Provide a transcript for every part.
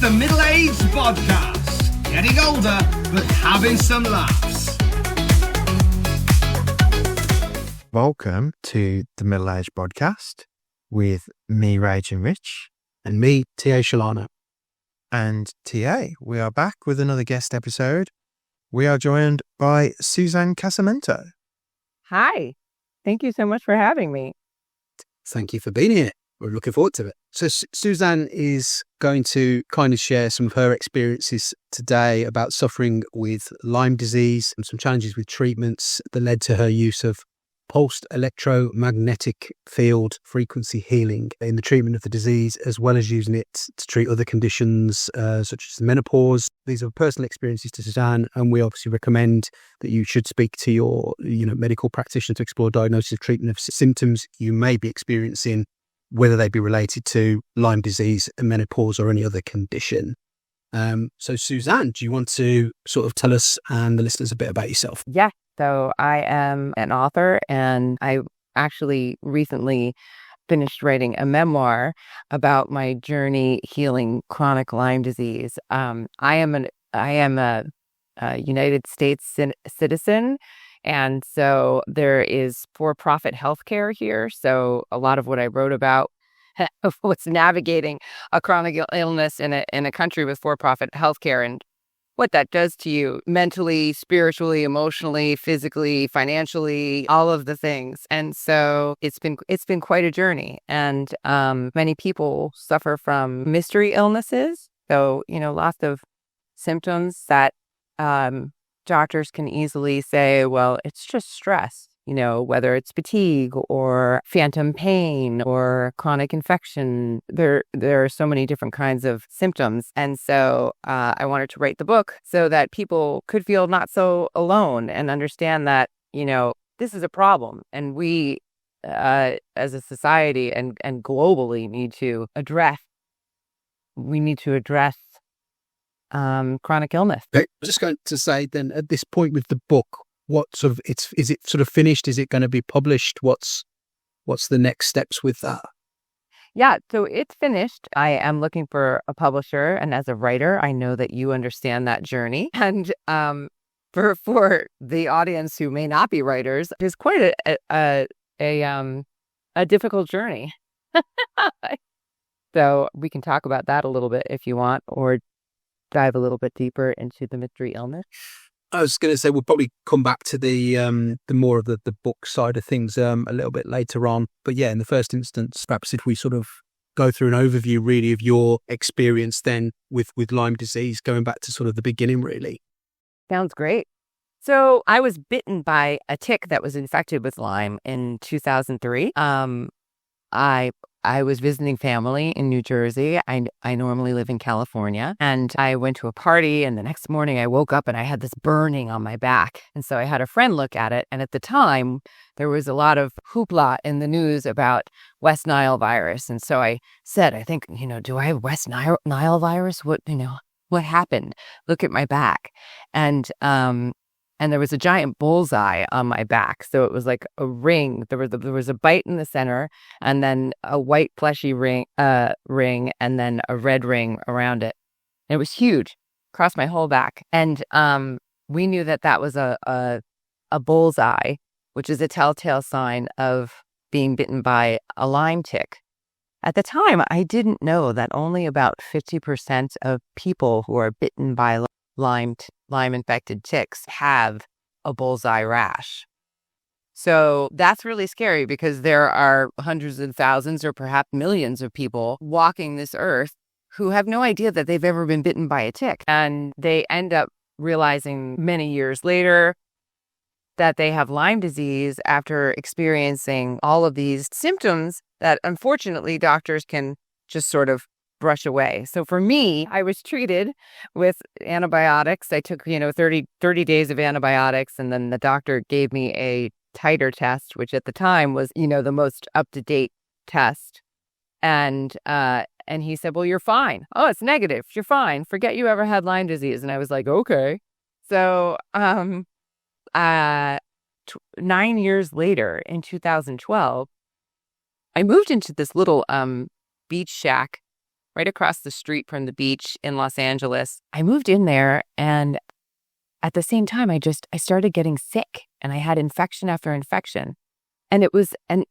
It's the Middle-Aged Bodcast. Getting older, but having some laughs. Welcome to the Middle-Aged Bodcast with me, Rich and Rich. And me, T.A. Shalana. And T.A., we are back with another guest episode. We are joined by Suzanne Casamento. Hi. Thank you so much for having me. Thank you for being here. We're looking forward to it. So Suzanne is going to kind of share some of her experiences today about suffering with Lyme disease and some challenges with treatments that led to her use of pulsed electromagnetic field frequency healing in the treatment of the disease, as well as using it to treat other conditions such as menopause. These are personal experiences to Suzanne, and we obviously recommend that you should speak to your medical practitioner to explore diagnosis and treatment of symptoms you may be experiencing, whether they be related to Lyme disease, menopause, or any other condition. So Suzanne, do you want to sort of tell us and the listeners a bit about yourself? Yeah. So I am an author, and I actually recently finished writing a memoir about my journey healing chronic Lyme disease. I am a United States citizen, and so there is for-profit healthcare here. So a lot of what I wrote about was navigating a chronic illness in a country with for-profit healthcare and what that does to you mentally, spiritually, emotionally, physically, financially, all of the things. And so it's been quite a journey. And many people suffer from mystery illnesses. So, lots of symptoms that doctors can easily say, well, it's just stress. Whether it's fatigue or phantom pain or chronic infection, there are so many different kinds of symptoms. And so I wanted to write the book so that people could feel not so alone and understand that, this is a problem. And we, as a society and globally, need to address chronic illness. Okay. I was just going to say then, at this point with the book, what sort of is it sort of finished? Is it going to be published? What's the next steps with that? Yeah, so it's finished. I am looking for a publisher, and as a writer, I know that you understand that journey. And for the audience who may not be writers, it's quite a difficult journey. So we can talk about that a little bit if you want, or dive a little bit deeper into the mystery illness. I was going to say we'll probably come back to the more of the book side of things a little bit later on. But yeah, in the first instance, perhaps if we sort of go through an overview really of your experience then with Lyme disease, going back to sort of the beginning really. Sounds great. So I was bitten by a tick that was infected with Lyme in 2003. I was visiting family in New Jersey. I normally live in California, and I went to a party, and the next morning I woke up and I had this burning on my back. And so I had a friend look at it. And at the time, there was a lot of hoopla in the news about West Nile virus. And so I said, I think, do I have West Nile virus? What happened? Look at my back. And there was a giant bullseye on my back. So it was like a ring. There was a bite in the center, and then a white fleshy ring, and then a red ring around it. And it was huge, across my whole back. And we knew that was a bullseye, which is a telltale sign of being bitten by a Lyme tick. At the time, I didn't know that only about 50% of people who are bitten by Lyme-infected ticks have a bullseye rash. So that's really scary because there are hundreds of thousands or perhaps millions of people walking this earth who have no idea that they've ever been bitten by a tick. And they end up realizing many years later that they have Lyme disease after experiencing all of these symptoms that unfortunately doctors can just sort of brush away. So for me, I was treated with antibiotics. I took, 30 days of antibiotics, and then the doctor gave me a titer test, which at the time was, the most up-to-date test. And he said, well, you're fine. Oh, it's negative. You're fine. Forget you ever had Lyme disease. And I was like, okay. So 9 years later, in 2012, I moved into this little beach shack right across the street from the beach in Los Angeles. I moved in there, and at the same time, I started getting sick, and I had infection after infection. And it was, and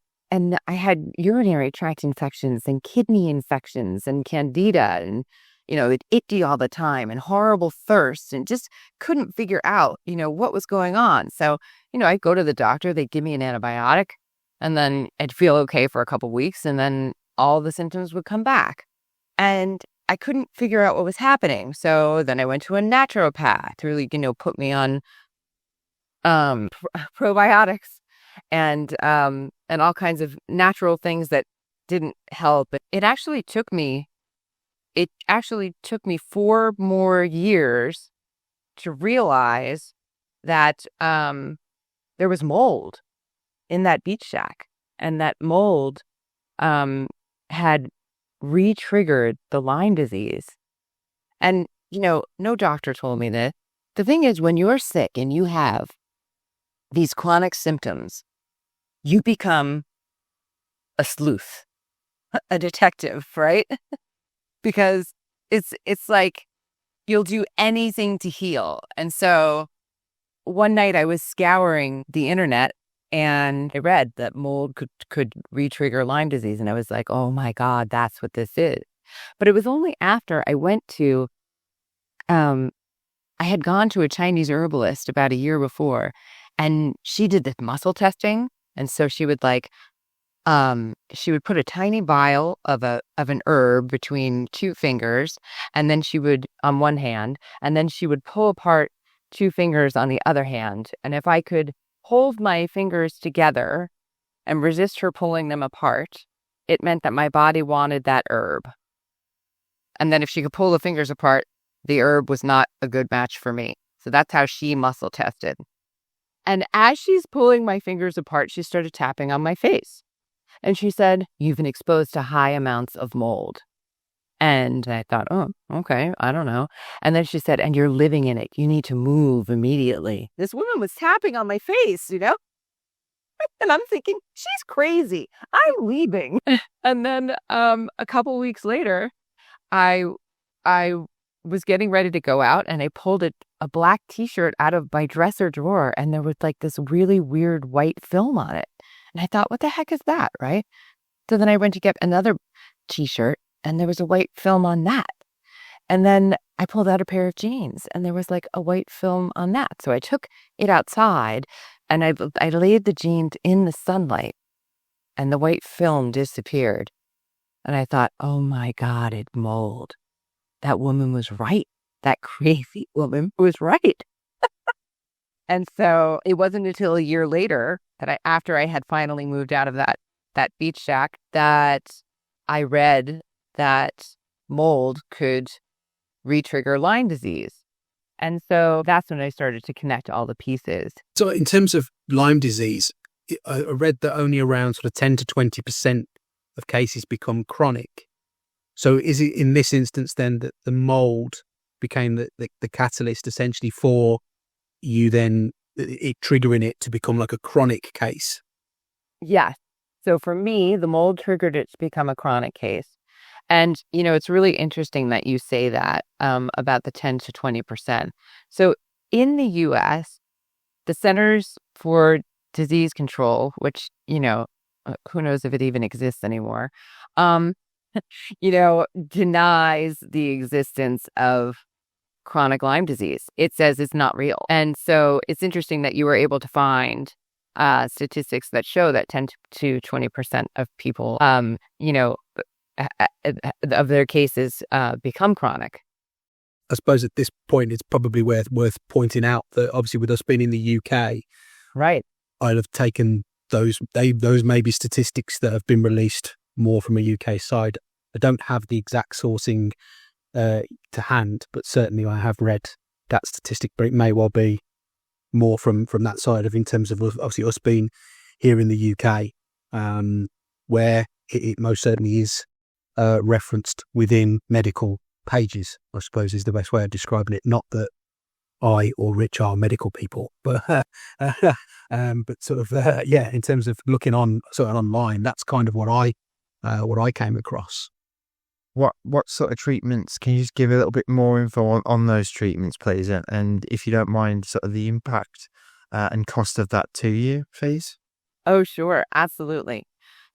I had urinary tract infections and kidney infections and candida, and, it itchy all the time and horrible thirst, and just couldn't figure out, what was going on. So, I'd go to the doctor, they'd give me an antibiotic, and then I'd feel okay for a couple weeks, and then all the symptoms would come back. And I couldn't figure out what was happening. So then I went to a naturopath to really, put me on probiotics and all kinds of natural things that didn't help. It actually took me 4 more years to realize that there was mold in that beach shack, and that mold had re-triggered the Lyme disease. And, no doctor told me this. The thing is, when you're sick and you have these chronic symptoms, you become a sleuth, a detective, right? Because it's like you'll do anything to heal. And so one night I was scouring the internet, and I read that mold could re-trigger Lyme disease. And I was like, oh my God, that's what this is. But it was only after I went to, I had gone to a Chinese herbalist about a year before, and she did this muscle testing. And so she would she would put a tiny vial of an herb between 2 fingers, and then she would, on one hand, and then she would pull apart 2 fingers on the other hand. And if I could hold my fingers together and resist her pulling them apart, it meant that my body wanted that herb. And then if she could pull the fingers apart, the herb was not a good match for me. So that's how she muscle tested. And as she's pulling my fingers apart, she started tapping on my face. And she said, "You've been exposed to high amounts of mold." And I thought, oh, okay, I don't know. And then she said, "And you're living in it. You need to move immediately." This woman was tapping on my face, And I'm thinking, she's crazy. I'm leaving. And then a couple weeks later, I was getting ready to go out, and I pulled a black T-shirt out of my dresser drawer, and there was like this really weird white film on it. And I thought, what the heck is that, right? So then I went to get another T-shirt, and there was a white film on that. And then I pulled out a pair of jeans, and there was like a white film on that. So I took it outside, and I laid the jeans in the sunlight, and the white film disappeared. And I thought, oh my God, it's mold. That woman was right. That crazy woman was right. And so it wasn't until a year later that after I had finally moved out of that beach shack, that I read that mold could re-trigger Lyme disease. And so that's when I started to connect all the pieces. So in terms of Lyme disease, I read that only around sort of 10 to 20% of cases become chronic. So is it in this instance then that the mold became the catalyst essentially for you then it triggering it to become like a chronic case? Yes. So for me, the mold triggered it to become a chronic case. And, it's really interesting that you say that about the 10 to 20%. So in the U.S., the Centers for Disease Control, which, who knows if it even exists anymore, denies the existence of chronic Lyme disease. It says it's not real. And so it's interesting that you were able to find statistics that show that 10 to 20% of people, of their cases become chronic. I suppose at this point, it's probably worth pointing out that obviously with us being in the UK, right, I'd have taken those maybe statistics that have been released more from a UK side. I don't have the exact sourcing to hand, but certainly I have read that statistic, but it may well be more from that side of in terms of obviously us being here in the UK, where it most certainly is referenced within medical pages, I suppose is the best way of describing it. Not that I or Rich are medical people, but sort of in terms of looking on sort of online, that's kind of what I came across. what sort of treatments? Can you just give a little bit more info on those treatments, please? And if you don't mind, sort of the impact and cost of that to you, please. Oh, sure. Absolutely.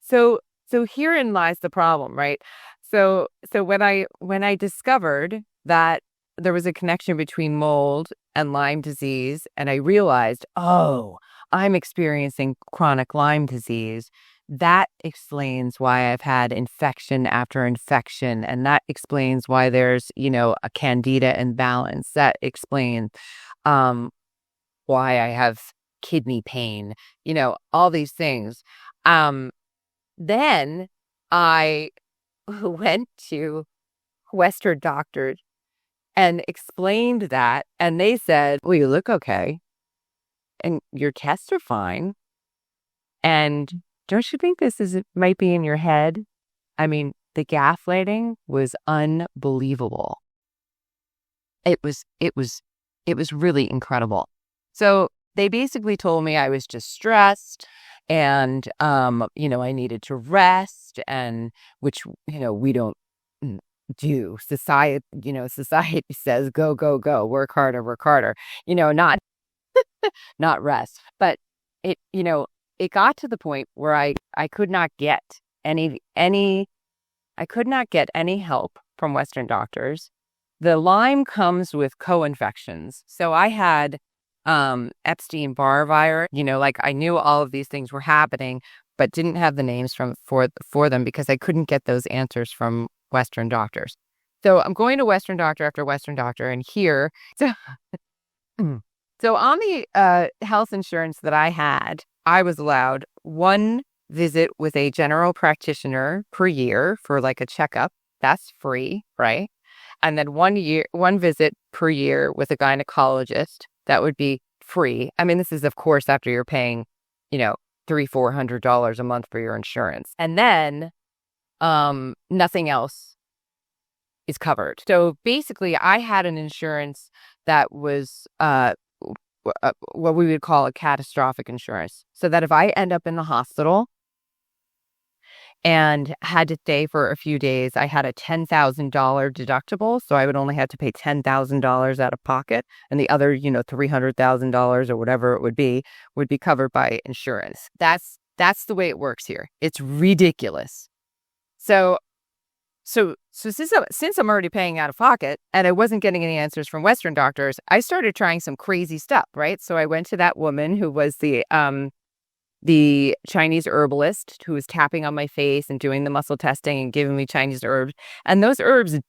So herein lies the problem, right? So when I discovered that there was a connection between mold and Lyme disease, and I realized, oh, I'm experiencing chronic Lyme disease, that explains why I've had infection after infection. And that explains why there's, a candida imbalance. That explains why I have kidney pain, all these things. Then I went to Western doctors and explained that. And they said, well, you look okay. And your tests are fine. And don't you think might be in your head? I mean, the gaslighting was unbelievable. It was really incredible. So they basically told me I was just stressed and, I needed to rest, and which, we don't do. Society says, go, go, go, work harder, not, not rest. But it got to the point where I could not get any help from Western doctors. The Lyme comes with co-infections. So I had Epstein-Barr virus, I knew all of these things were happening, but didn't have the names for them because I couldn't get those answers from Western doctors. So I'm going to Western doctor after Western doctor, and here, so on the health insurance that I had, I was allowed one visit with a general practitioner per year for like a checkup. That's free, right? And then one visit per year with a gynecologist. That would be free. I mean, this is, of course, after you're paying, $300-$400 a month for your insurance. And then nothing else is covered. So basically, I had an insurance that was what we would call a catastrophic insurance. So that if I end up in the hospital and had to stay for a few days, I had a $10,000 deductible. So I would only have to pay $10,000 out of pocket. And the other, $300,000 or whatever it would be covered by insurance. That's the way it works here. It's ridiculous. So since I'm already paying out of pocket and I wasn't getting any answers from Western doctors, I started trying some crazy stuff, right? So I went to that woman who was the Chinese herbalist who was tapping on my face and doing the muscle testing and giving me Chinese herbs. And those herbs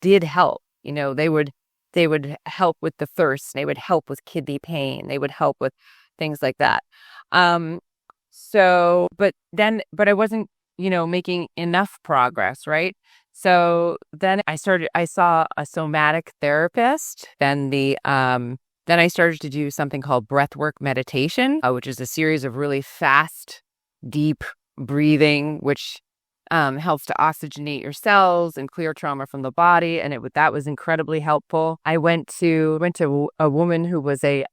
did help. They would help with the thirst. They would help with kidney pain. They would help with things like that. But I wasn't, making enough progress, right? So then I saw a somatic therapist. Then I started to do something called breathwork meditation, which is a series of really fast, deep breathing, which helps to oxygenate your cells and clear trauma from the body. And that was incredibly helpful. I went to a woman who was a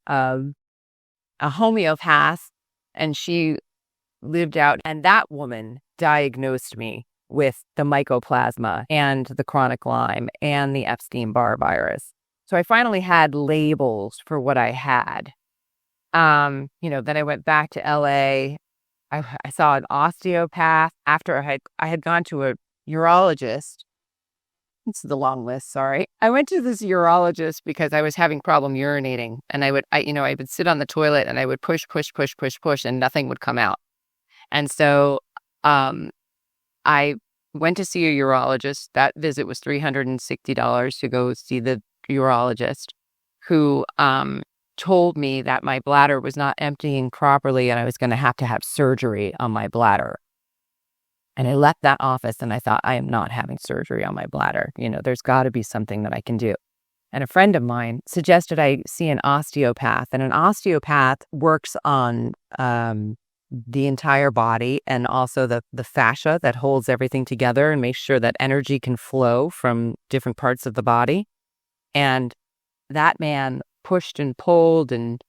homeopath, and she lived out, and that woman diagnosed me with the mycoplasma and the chronic Lyme and the Epstein-Barr virus. So I finally had labels for what I had. Then I went back to LA. I saw an osteopath after I had gone to a urologist. It's the long list, sorry. I went to this urologist because I was having problem urinating, and I would sit on the toilet and I would push, and nothing would come out. And so I went to see a urologist. That visit was $360 to go see the urologist, who told me that my bladder was not emptying properly and I was going to have surgery on my bladder. And I left that office and I thought, I am not having surgery on my bladder. There's got to be something that I can do. And a friend of mine suggested I see an osteopath, and an osteopath works on the entire body and also the fascia that holds everything together and makes sure that energy can flow from different parts of the body. And that man pushed and pulled and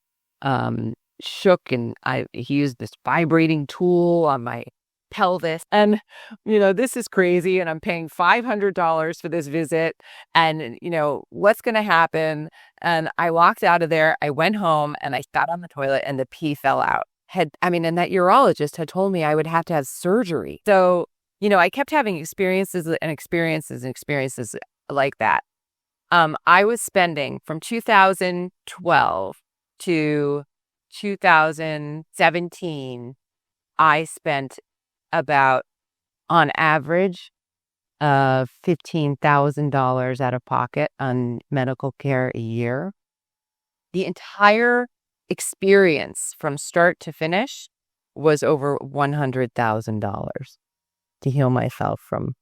shook, and he used this vibrating tool on my pelvis. And, this is crazy. And I'm paying $500 for this visit. And, what's going to happen? And I walked out of there. I went home and I sat on the toilet and the pee fell out. And that urologist had told me I would have to have surgery. So, I kept having experiences like that. I was spending from 2012 to 2017, I spent about, on average, $15,000 out of pocket on medical care a year. The entire experience from start to finish was over $100,000 to heal myself from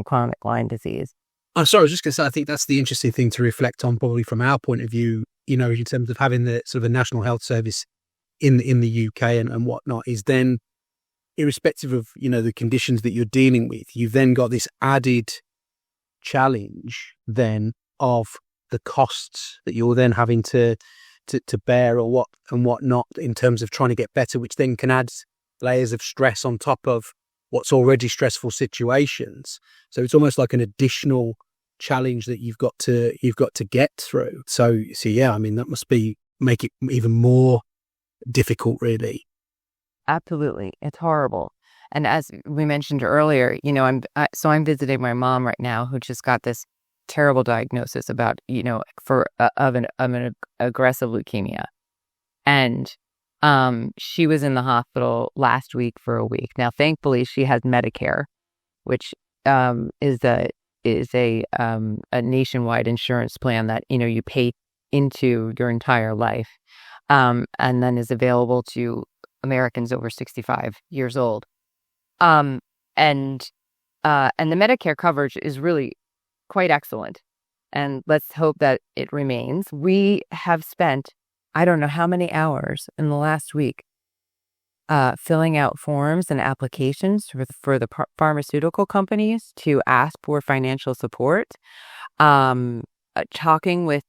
chronic Lyme disease. I'm sorry, I was just going to say, I think that's the interesting thing to reflect on, probably from our point of view, in terms of having the sort of a national health service in the UK and whatnot, is then, irrespective of, the conditions that you're dealing with, you've then got this added challenge then of the costs that you're then having to bear or whatnot in terms of trying to get better, which then can add layers of stress on top of what's already stressful situations. So it's almost like an additional challenge that you've got to get through. So yeah, that must make it even more difficult, really. Absolutely. It's horrible. And as we mentioned earlier, I'm visiting my mom right now, who just got this terrible diagnosis about, of an aggressive leukemia. And she was in the hospital last week for a week. Now, thankfully, she has Medicare, which is a nationwide insurance plan that you pay into your entire life, and then is available to Americans over 65 years old. And the Medicare coverage is really quite excellent, and let's hope that it remains. We have spent, I don't know how many hours in the last week filling out forms and applications for the pharmaceutical companies to ask for financial support, talking with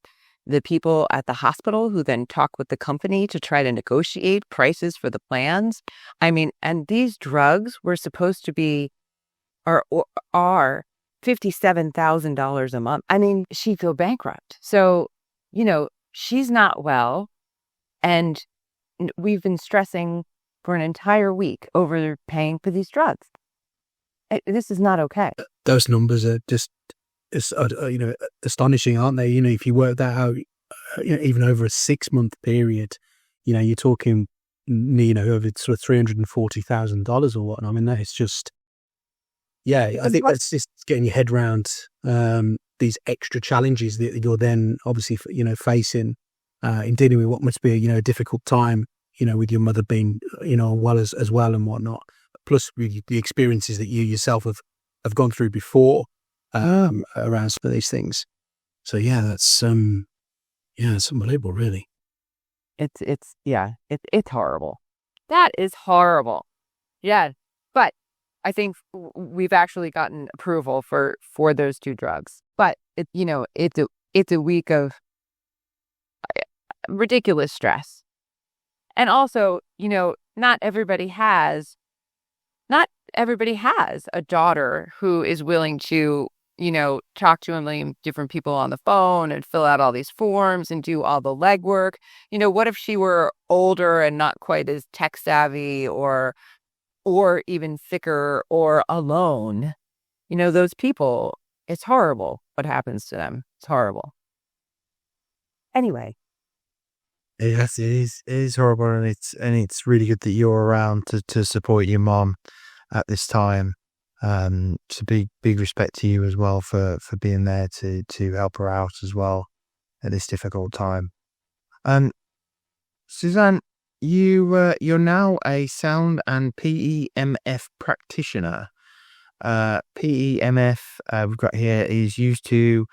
the people at the hospital who then talk with the company to try to negotiate prices for the plans. And these drugs were supposed to be, are $57,000 a month. She'd go bankrupt. So, she's not well. And we've been stressing for an entire week over paying for these drugs. This is not okay. Those numbers are just, astonishing, aren't they? If you work that out, even over a 6-month period, you're talking, over sort of $340,000 or whatnot. That is just, yeah, I think that's just getting your head around these extra challenges that you're then obviously, facing in dealing with what must be, a difficult time, with your mother being, well as well and whatnot. Plus with the experiences that you yourself have gone through before around some of these things. So yeah, that's it's unbelievable, really. It's horrible. That is horrible. Yeah, but I think we've actually gotten approval for those two drugs. But it's a week of ridiculous stress, and also not everybody has a daughter who is willing to talk to a million different people on the phone and fill out all these forms and do all the legwork. What if she were older and not quite as tech savvy or even sicker or alone? Those people, it's horrible what happens to them. It's horrible. Anyway. Yes, it is horrible, and it's really good that you're around to support your mom at this time. So big respect to you as well for being there to help her out as well at this difficult time. Suzanne, you're now a sound and PEMF practitioner. PEMF we've got here is used to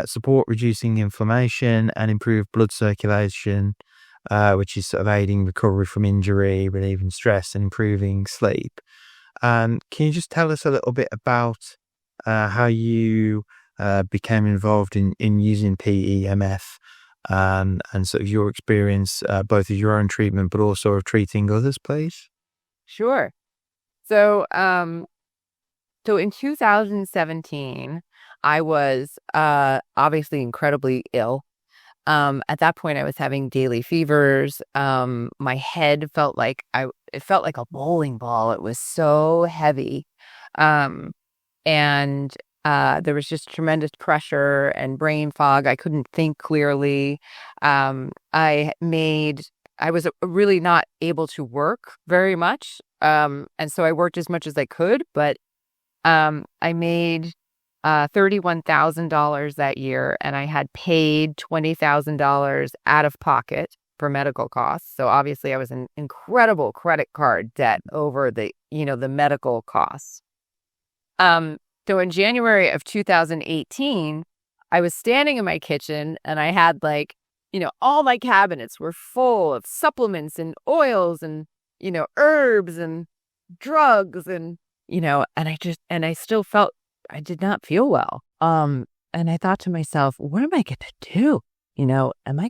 support reducing inflammation and improve blood circulation, which is sort of aiding recovery from injury, relieving stress, and improving sleep. Can you just tell us a little bit about how you became involved in using PEMF and sort of your experience, both of your own treatment, but also of treating others, please? Sure. So, so in 2017, I was obviously incredibly ill. At that point, I was having daily fevers. My head felt like it felt like a bowling ball. It was so heavy. Um, and there was just tremendous pressure and brain fog. I couldn't think clearly. I was really not able to work very much. And so I worked as much as I could, but I made $31,000 that year, and I had paid $20,000 out of pocket for medical costs. So obviously I was in incredible credit card debt over the medical costs. So in January of 2018, I was standing in my kitchen and I had all my cabinets were full of supplements and oils and, herbs and drugs and, and I still felt I did not feel well. And I thought to myself, what am I going to do? Am I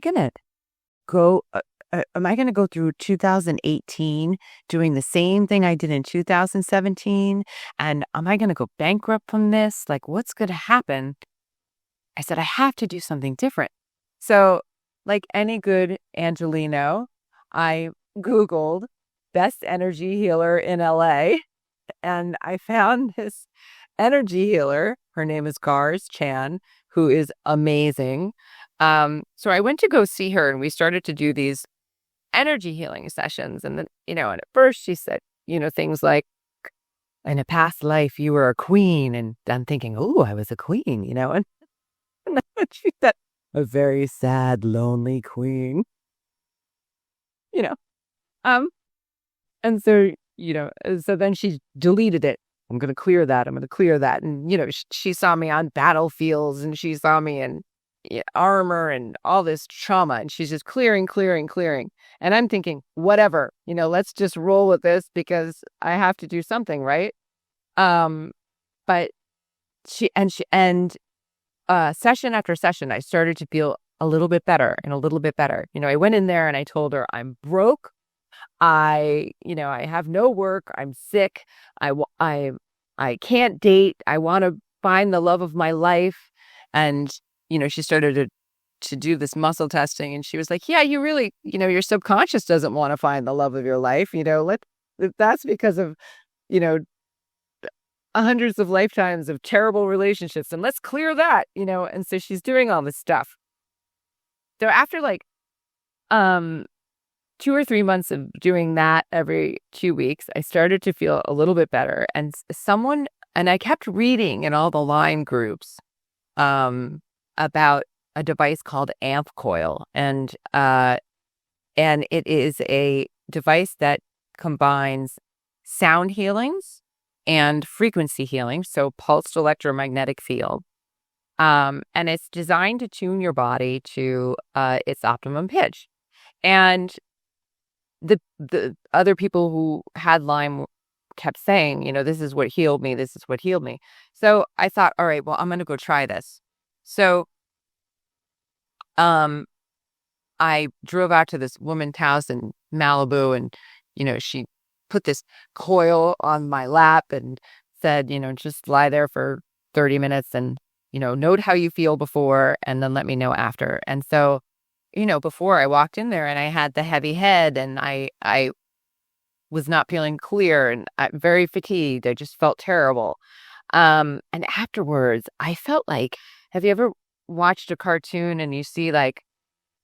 going to go through 2018 doing the same thing I did in 2017? And am I going to go bankrupt from this? Like, what's going to happen? I said, I have to do something different. So like any good Angelino, I Googled best energy healer in LA, and I found this energy healer. Her name is Gars Chan, who is amazing. So I went to go see her, and we started to do these energy healing sessions. And then, and at first she said, things like, in a past life, you were a queen. And I'm thinking, oh, I was a queen, and then she said, a very sad, lonely queen, and so, so then she deleted it. I'm going to clear that. I'm going to clear that. And, she saw me on battlefields, and she saw me in armor and all this trauma. And she's just clearing. And I'm thinking, whatever, let's just roll with this because I have to do something, right? But session after session, I started to feel a little bit better and a little bit better. I went in there and I told her I'm broke. I have no work. I'm sick. I can't date. I want to find the love of my life. And, she started to do this muscle testing, and she was like, yeah, you really, your subconscious doesn't want to find the love of your life. That's because of, hundreds of lifetimes of terrible relationships, and let's clear that, and so she's doing all this stuff. So after 2 or 3 months of doing that every 2 weeks, I started to feel a little bit better. And I kept reading in all the Lyme groups about a device called AMP coil. And it is a device that combines sound healings and frequency healing, so pulsed electromagnetic field. And it's designed to tune your body to its optimum pitch. And the other people who had Lyme kept saying, this is what healed me. This is what healed me. So I thought, all right, well, I'm going to go try this. So I drove out to this woman's house in Malibu, and, she put this coil on my lap and said, just lie there for 30 minutes and, note how you feel before and then let me know after. And so, before I walked in there and I had the heavy head and I was not feeling clear and very fatigued. I just felt terrible. And afterwards I felt like, have you ever watched a cartoon and you see there's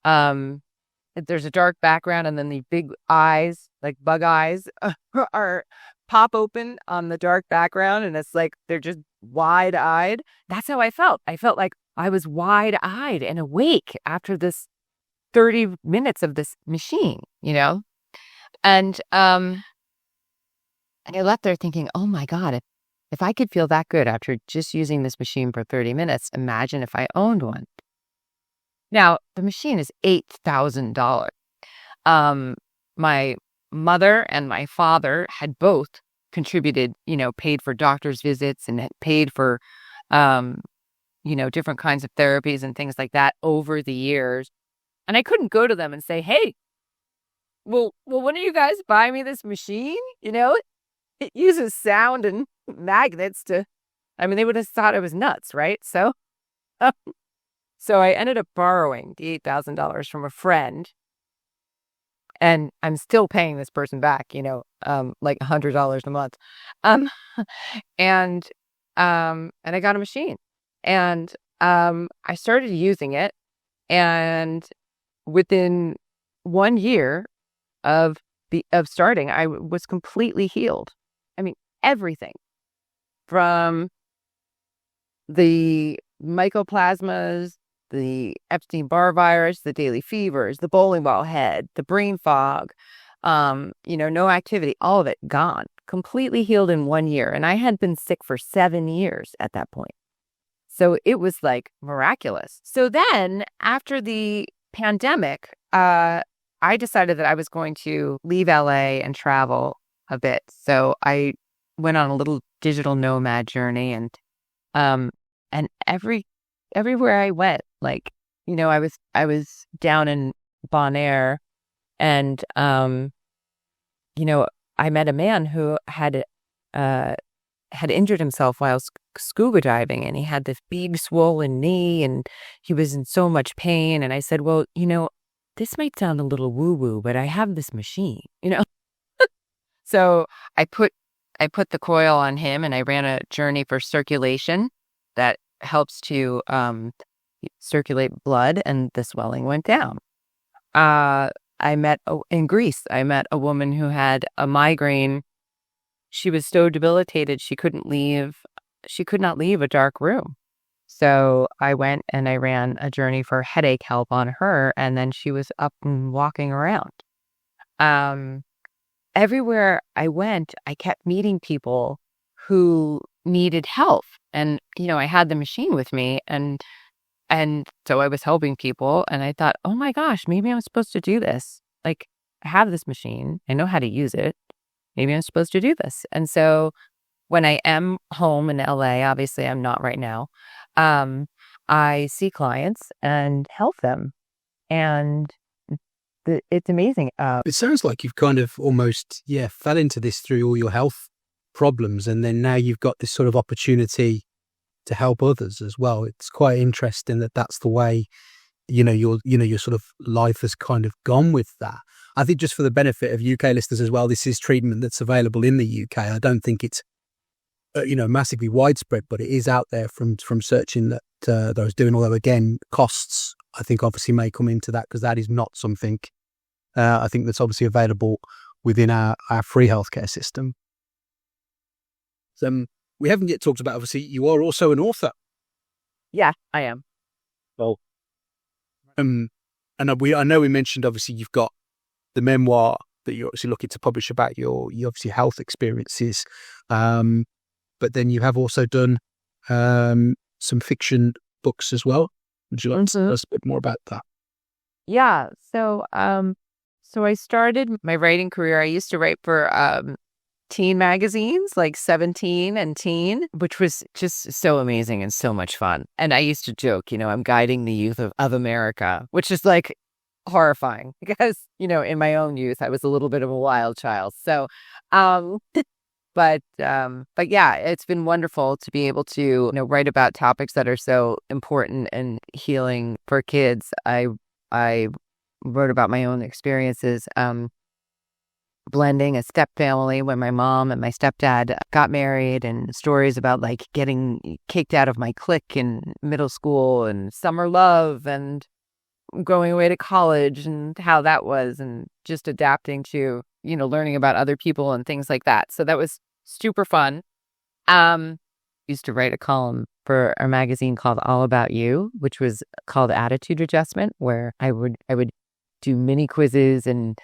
a dark background and then the big eyes, like bug eyes, are pop open on the dark background, and it's like they're just wide-eyed? That's how I felt. I felt like I was wide-eyed and awake after this 30 minutes of this machine, And I left there thinking, oh my God, if I could feel that good after just using this machine for 30 minutes, imagine if I owned one. Now, the machine is $8,000. My mother and my father had both contributed, paid for doctor's visits and had paid for, different kinds of therapies and things like that over the years. And I couldn't go to them and say, hey, well, when are you guys buying me this machine? it uses sound and magnets to, I mean, they would have thought I was nuts, right? So, so I ended up borrowing the $8,000 from a friend, and I'm still paying this person back, like $100 a month. Um, and, and I got a machine, and, I started using it, and within 1 year of starting, I was completely healed. I mean, everything from the mycoplasmas, the Epstein-Barr virus, the daily fevers, the bowling ball head, the brain fog, no activity, all of it gone, completely healed in 1 year. And I had been sick for 7 years at that point. So it was like miraculous. So then after the pandemic, I decided that I was going to leave LA and travel a bit. So I went on a little digital nomad journey, and everywhere I went, like, I was down in Bonaire, and I met a man who had injured himself while scuba diving, and he had this big swollen knee, and he was in so much pain. And I said, well, this might sound a little woo-woo, but I have this machine, So I put the coil on him, and I ran a journey for circulation that helps to circulate blood, and the swelling went down. In Greece, I met a woman who had a migraine. She was so debilitated she could not leave a dark room. So I went and I ran a journey for headache help on her, and then she was up and walking around. Everywhere I went, I kept meeting people who needed help. And, I had the machine with me, and so I was helping people, and I thought, oh my gosh, maybe I'm supposed to do this. Like, I have this machine. I know how to use it. Maybe I'm supposed to do this. And so when I am home in LA, obviously I'm not right now, I see clients and help them. And it's amazing. It sounds like you've kind of almost, fell into this through all your health problems. And then now you've got this sort of opportunity to help others as well. It's quite interesting that that's the way, your sort of life has kind of gone with that. I think just for the benefit of UK listeners as well, this is treatment that's available in the UK. I don't think it's, massively widespread, but it is out there from searching that I was doing. Although again, costs, I think obviously may come into that, because that is not something I think that's obviously available within our free healthcare system. So we haven't yet talked about, obviously, you are also an author. Yeah, I am. Well, and I know we mentioned, obviously, you've got the memoir that you're obviously looking to publish about your obviously health experiences. But then you have also done some fiction books as well. Would you like to tell us a bit more about that? Yeah. So I started my writing career. I used to write for teen magazines like 17 and Teen, which was just so amazing and so much fun. And I used to joke, I'm guiding the youth of America, which is like horrifying because, in my own youth, I was a little bit of a wild child. So, but yeah, it's been wonderful to be able to, write about topics that are so important and healing for kids. I wrote about my own experiences, blending a step family when my mom and my stepdad got married, and stories about like getting kicked out of my clique in middle school, and summer love, and going away to college, and how that was, and just adapting to, learning about other people and things like that. So that was super fun. Used to write a column for a magazine called All About You, which was called Attitude Adjustment, where I would do mini quizzes and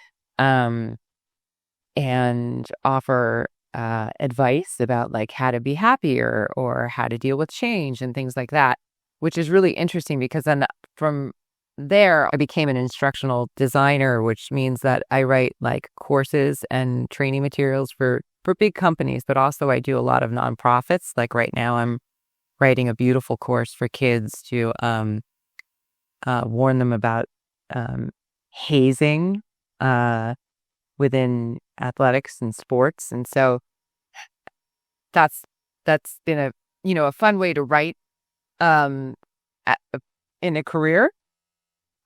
offer advice about like how to be happier or how to deal with change and things like that, which is really interesting because then from there I became an instructional designer, which means that I write like courses and training materials for big companies, but also I do a lot of nonprofits. Like right now I'm writing a beautiful course for kids to warn them about hazing within athletics and sports. And so that's been a fun way to write in a career.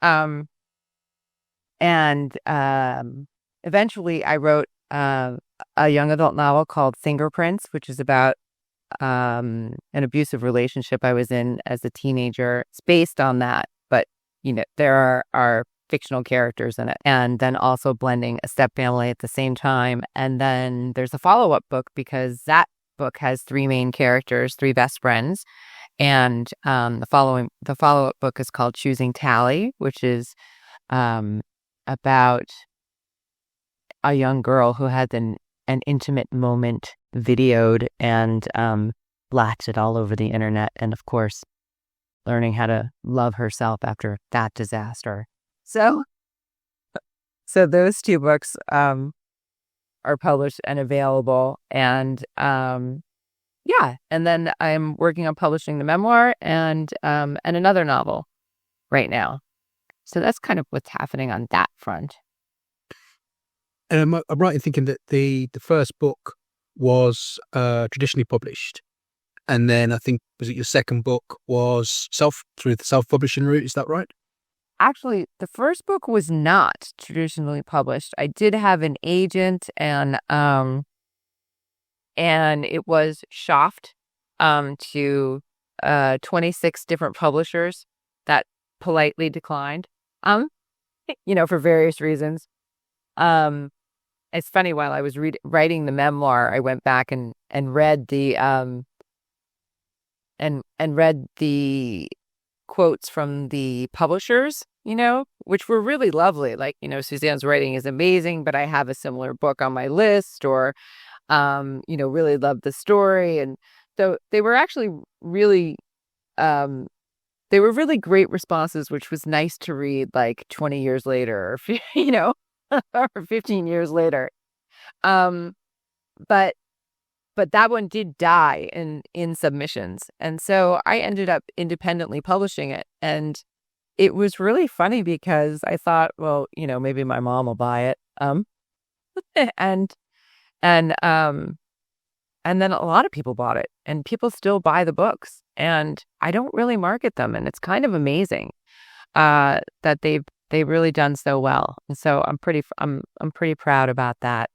And eventually I wrote a young adult novel called Fingerprints, which is about an abusive relationship I was in as a teenager. It's based on that, but there are fictional characters in it, and then also blending a step family at the same time. And then there's a follow-up book because that book has three main characters, three best friends, and the follow-up book is called Choosing Tally, which is about a young girl who had an intimate moment videoed and blasted all over the internet, and of course learning how to love herself after that disaster. So those two books are published and available, and and then I'm working on publishing the memoir and another novel right now. So that's kind of what's happening on that front. And I'm right in thinking that the first book was traditionally published, and then I think, was it your second book was through the self-publishing route? Is that right? Actually, the first book was not traditionally published. I did have an agent, and it was shopped to 26 different publishers that politely declined, for various reasons. It's funny, while I was writing the memoir, I went back and read the and read the quotes from the publishers, which were really lovely. Like, Suzanne's writing is amazing, but I have a similar book on my list, or really love the story. And so they were actually really great responses, which was nice to read like 20 years later, or or 15 years later. But that one did die in submissions. And so I ended up independently publishing it. And it was really funny because I thought, well, maybe my mom will buy it. And then a lot of people bought it, and people still buy the books, and I don't really market them. And it's kind of amazing that they've really done so well. And so I'm pretty proud about that.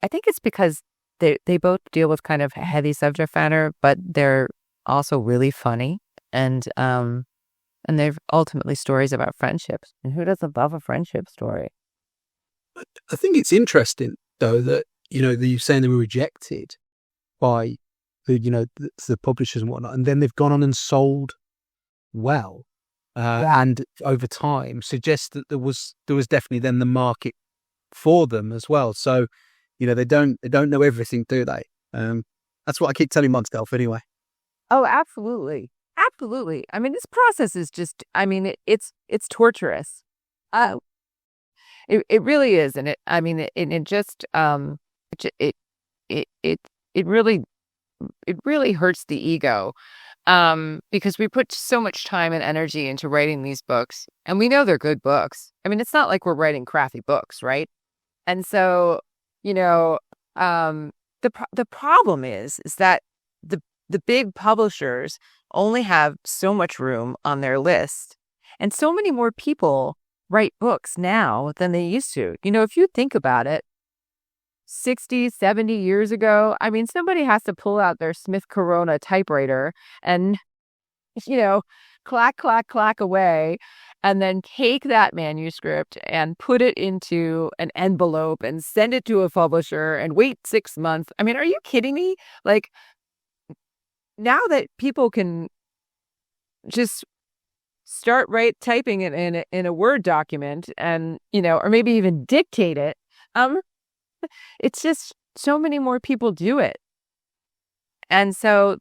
I think it's because they both deal with kind of heavy subject matter, but they're also really funny, and they're ultimately stories about friendships. And who doesn't love a friendship story? I think it's interesting though that you're saying they were rejected by the publishers and whatnot, and then they've gone on and sold well. And over time suggests that there was definitely then the market for them as well. So, they don't know everything, do they? That's what I keep telling myself anyway. Oh, absolutely. Absolutely. I mean, this process is just, it's torturous. It really is. And it really hurts the ego. Because we put so much time and energy into writing these books, and we know they're good books. I mean, it's not like we're writing crappy books, right? And so, the problem is that the big publishers only have so much room on their list, and so many more people write books now than they used to. If you think about it, 60, 70 years ago, somebody has to pull out their Smith Corona typewriter and, clack, clack, clack away, and then take that manuscript and put it into an envelope and send it to a publisher and wait 6 months. Are you kidding me? Like, now that people can just start typing it in a Word document and, or maybe even dictate it, it's just so many more people do it. And so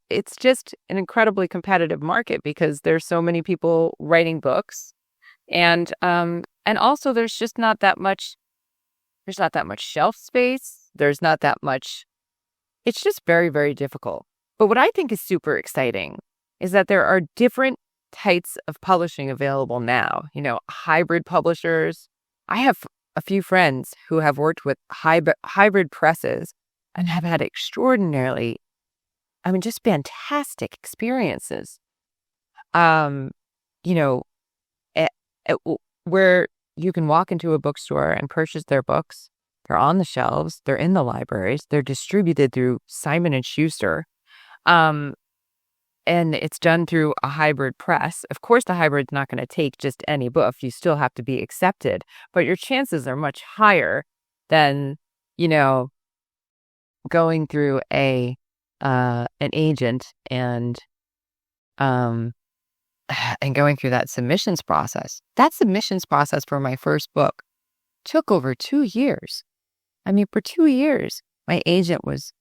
it's just an incredibly competitive market because there's so many people writing books. And also there's not that much shelf space. There's not that much. It's just very, very difficult. But what I think is super exciting is that there are different types of publishing available now, hybrid publishers. I have a few friends who have worked with hybrid presses and have had extraordinarily, just fantastic experiences. You know, where you can walk into a bookstore and purchase their books. They're on the shelves. They're in the libraries. They're distributed through Simon & Schuster. And it's done through a hybrid press. Of course, the hybrid's not going to take just any book. You still have to be accepted. But your chances are much higher than, going through an agent and going through that submissions process. That submissions process for my first book took over 2 years. For 2 years, my agent was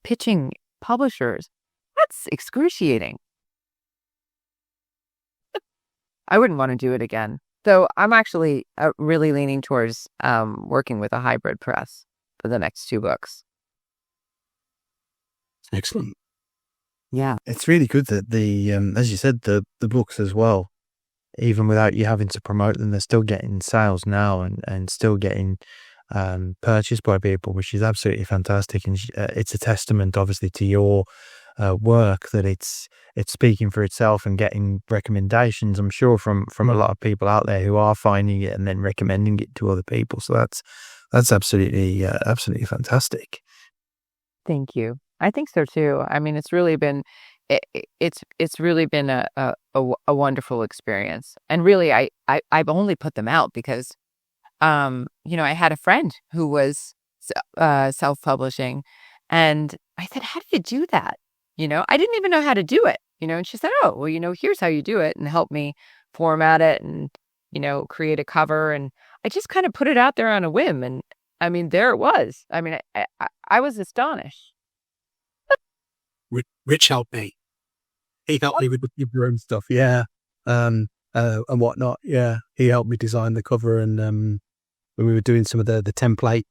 pitching publishers. That's excruciating. I wouldn't want to do it again. So I'm actually really leaning towards working with a hybrid press for the next 2 books. Excellent. Yeah. It's really good that the as you said, the books as well, even without you having to promote them, they're still getting sales now and still getting purchased by people, which is absolutely fantastic. And it's a testament, obviously, to your work, that it's speaking for itself and getting recommendations, I'm sure, from a lot of people out there who are finding it and then recommending it to other people. So that's absolutely fantastic. Thank you. I think so too. It's really been it's really been a wonderful experience. And really, I've only put them out because I had a friend who was self-publishing, and I said, "How do you do that?" I didn't even know how to do it. And she said, "Oh, well, here's how you do it," and helped me format it and create a cover. And I just kind of put it out there on a whim, and there it was. I was astonished. Rich helped me. He helped me with your own stuff, yeah, and whatnot. Yeah, he helped me design the cover, and when we were doing some of the template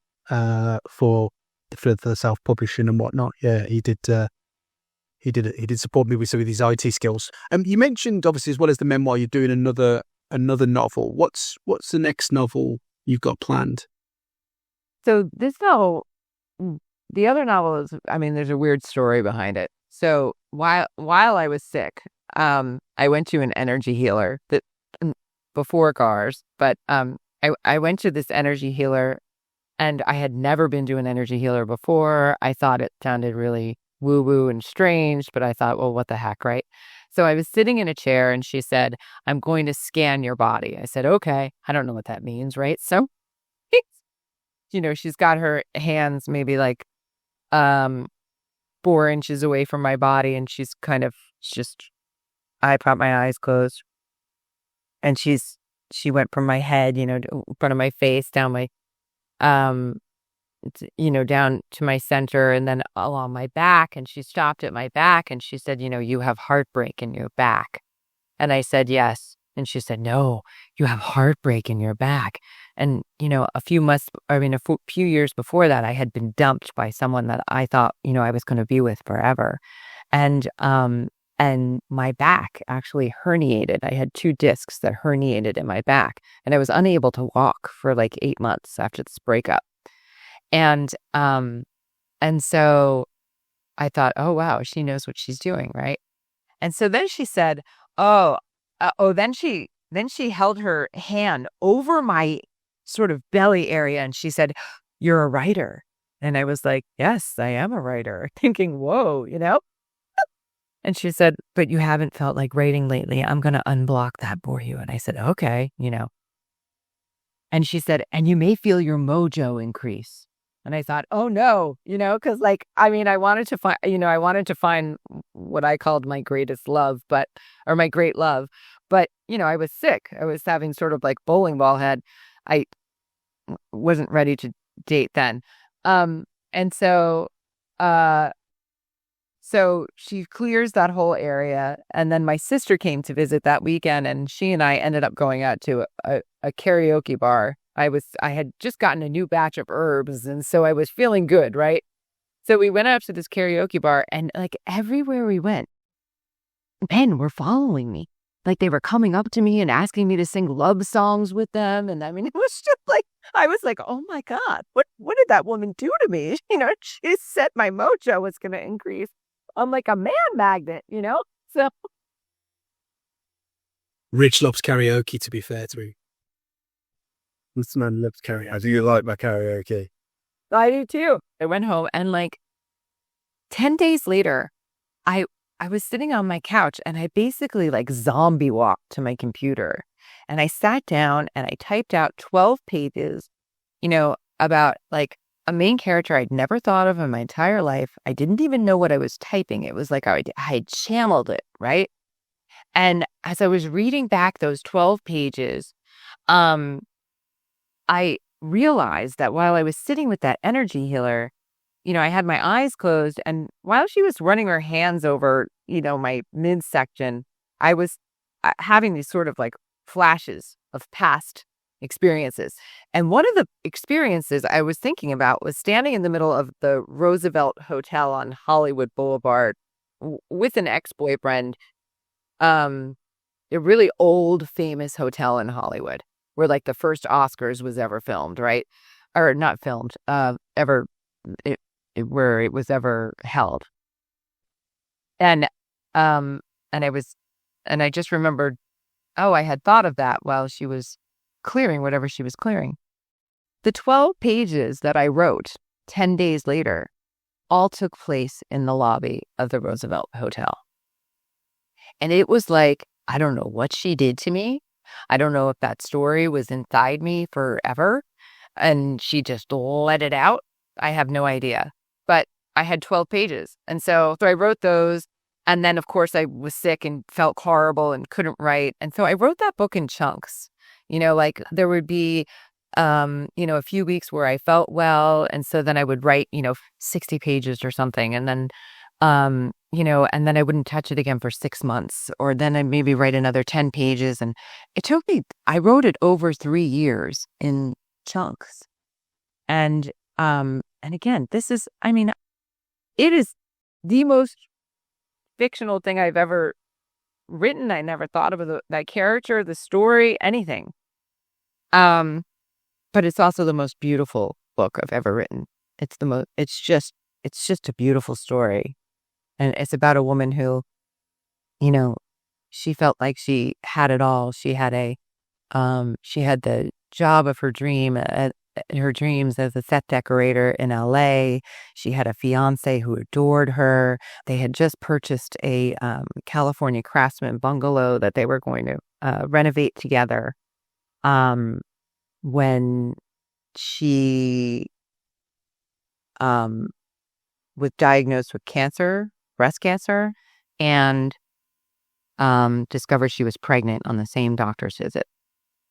for the self-publishing and whatnot, yeah, he did. He did support me with some of these IT skills. You mentioned, obviously, as well as the memoir, you're doing another novel. What's the next novel you've got planned? So this novel, the other novel is, there's a weird story behind it. So while I was sick, I went to an energy healer before GARS, but I went to this energy healer, and I had never been to an energy healer before. I thought it sounded really woo-woo and strange, but I thought, well, what the heck, right? So I was sitting in a chair, and she said, "I'm going to scan your body." I said, "Okay." I don't know what that means, right? So, she's got her hands maybe like 4 inches away from my body, and she's kind of I pop my eyes closed, and she went from my head, in front of my face, down my down to my center, and then along my back, and she stopped at my back, and she said, "You have heartbreak in your back." And I said, "Yes." And she said, "No, you have heartbreak in your back." And, a few years before that, I had been dumped by someone that I thought, I was going to be with forever. And my back actually herniated. I had 2 discs that herniated in my back, and I was unable to walk for like 8 months after this breakup. And so I thought, oh, wow, she knows what she's doing, right? And so then she said, then she held her hand over my sort of belly area, and she said, "You're a writer." And I was like, "Yes, I am a writer," thinking, whoa, And she said, "But you haven't felt like writing lately. I'm going to unblock that for you." And I said, "Okay," And she said, "And you may feel your mojo increase." And I thought, oh no, because I wanted to find what I called my greatest love, or my great love. But, I was sick. I was having sort of like bowling ball head. I wasn't ready to date then. And so she clears that whole area. And then my sister came to visit that weekend, and she and I ended up going out to a karaoke bar. I had just gotten a new batch of herbs, and so I was feeling good, right? So we went up to this karaoke bar, and everywhere we went, men were following me. like they were coming up to me and asking me to sing love songs with them. And I mean, it was just like, I was like, oh my God, what did that woman do to me? She said my mojo was going to increase. I'm like a man magnet, So Rich loves karaoke, to be fair to him. This man loves karaoke. I do like my karaoke. I do too. I went home and like 10 days later, I was sitting on my couch and I basically like zombie walked to my computer and I sat down and I typed out 12 pages, about like a main character I'd never thought of in my entire life. I didn't even know what I was typing. It was like I had channeled it, right? And as I was reading back those 12 pages, I realized that while I was sitting with that energy healer, I had my eyes closed, and while she was running her hands over, my midsection, I was having these sort of like flashes of past experiences. And one of the experiences I was thinking about was standing in the middle of the Roosevelt Hotel on Hollywood Boulevard with an ex-boyfriend, a really old, famous hotel in Hollywood where like the first Oscars was ever filmed, right? Or not filmed, where it was ever held. And I just remembered, I had thought of that while she was clearing whatever she was clearing. The 12 pages that I wrote 10 days later all took place in the lobby of the Roosevelt Hotel. And it was like, I don't know what she did to me. I don't know if that story was inside me forever and she just let it out. I have no idea. But I had 12 pages. And so I wrote those. And then, of course, I was sick and felt horrible and couldn't write. And so I wrote that book in chunks. Like there would be, a few weeks where I felt well. And so then I would write, 60 pages or something. And then, and then I wouldn't touch it again for 6 months. Or then I'd maybe write another 10 pages. And it took me, I wrote it over 3 years in chunks. And again, it is the most fictional thing I've ever written. I never thought of that character, the story, anything. But it's also the most beautiful book I've ever written. It's just a beautiful story. And it's about a woman who, she felt like she had it all. She had she had the job of her dreams as a set decorator in LA. She had a fiance who adored her. They had just purchased a California Craftsman bungalow that they were going to renovate together. When she was diagnosed with breast cancer, and discovered she was pregnant on the same doctor's visit.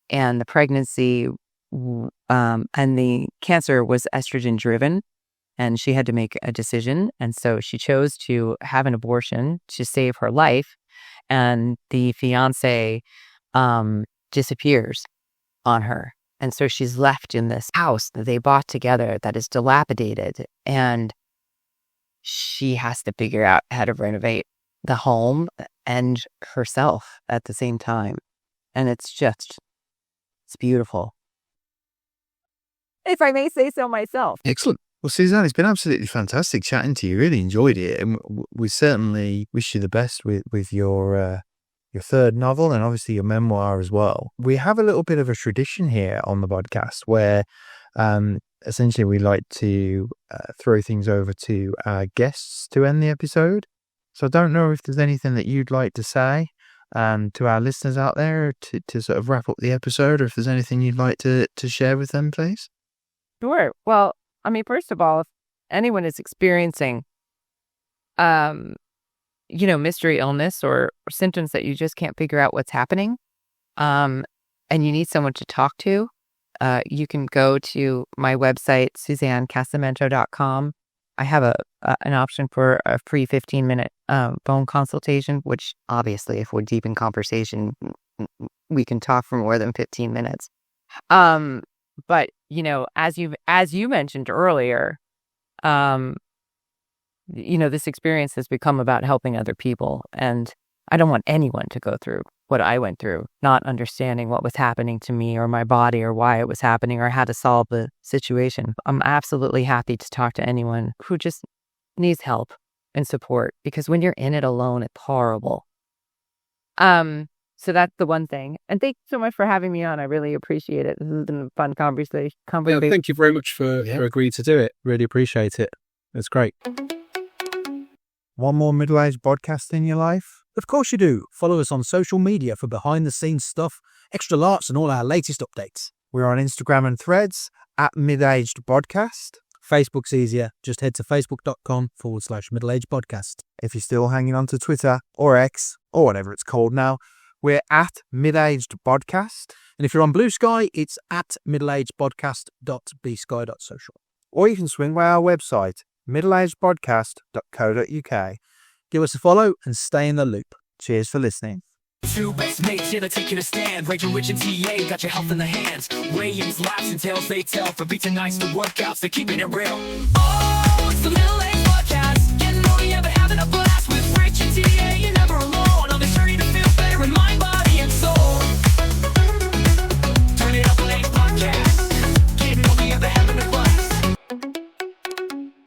And the pregnancy and the cancer was estrogen driven, and she had to make a decision. And so she chose to have an abortion to save her life. And the fiance disappears on her. And so she's left in this house that they bought together that is dilapidated. And she has to figure out how to renovate the home and herself at the same time. And it's beautiful, if I may say so myself. Excellent. Well, Suzanne, it's been absolutely fantastic chatting to you. Really enjoyed it. And we certainly wish you the best with your third novel and obviously your memoir as well. We have a little bit of a tradition here on the podcast where essentially we like to throw things over to our guests to end the episode. So I don't know if there's anything that you'd like to say to our listeners out there to sort of wrap up the episode, or if there's anything you'd like to share with them, please. Sure. Well, first of all, if anyone is experiencing, mystery illness or symptoms that you just can't figure out what's happening, and you need someone to talk to, you can go to my website, SuzanneCasamento.com. I have an option for a free 15-minute phone consultation, which obviously, if we're deep in conversation, we can talk for more than 15 minutes. But as you mentioned earlier, this experience has become about helping other people, and I don't want anyone to go through what I went through, not understanding what was happening to me or my body or why it was happening or how to solve the situation. I'm absolutely happy to talk to anyone who just needs help and support, because when you're in it alone, it's horrible. So that's the one thing. And thank you so much for having me on. I really appreciate it. This has been a fun conversation. Yeah, thank you very much for agreeing to do it. Really appreciate it. It's great. Want more middle-aged podcast in your life? Of course you do. Follow us on social media for behind-the-scenes stuff, extra larks, and all our latest updates. We're on Instagram and Threads at Mid-Aged Podcast. Facebook's easier. Just head to facebook.com/middleagedpodcast. If you're still hanging on to Twitter or X or whatever it's called now, we're at Mid-Aged Podcast. And if you're on Blue Sky, it's at middleagedpodcast.bsky.social. Or you can swing by our website, middleagedpodcast.co.uk. Give us a follow and stay in the loop. Cheers for listening. Two best mates, yeah, they're taking a stand. Rich and T.A, got your health in the hands. Weigh-ins, laps, and tales they tell. For beats and nights, the workouts, they're keeping it real. Oh, it's the middle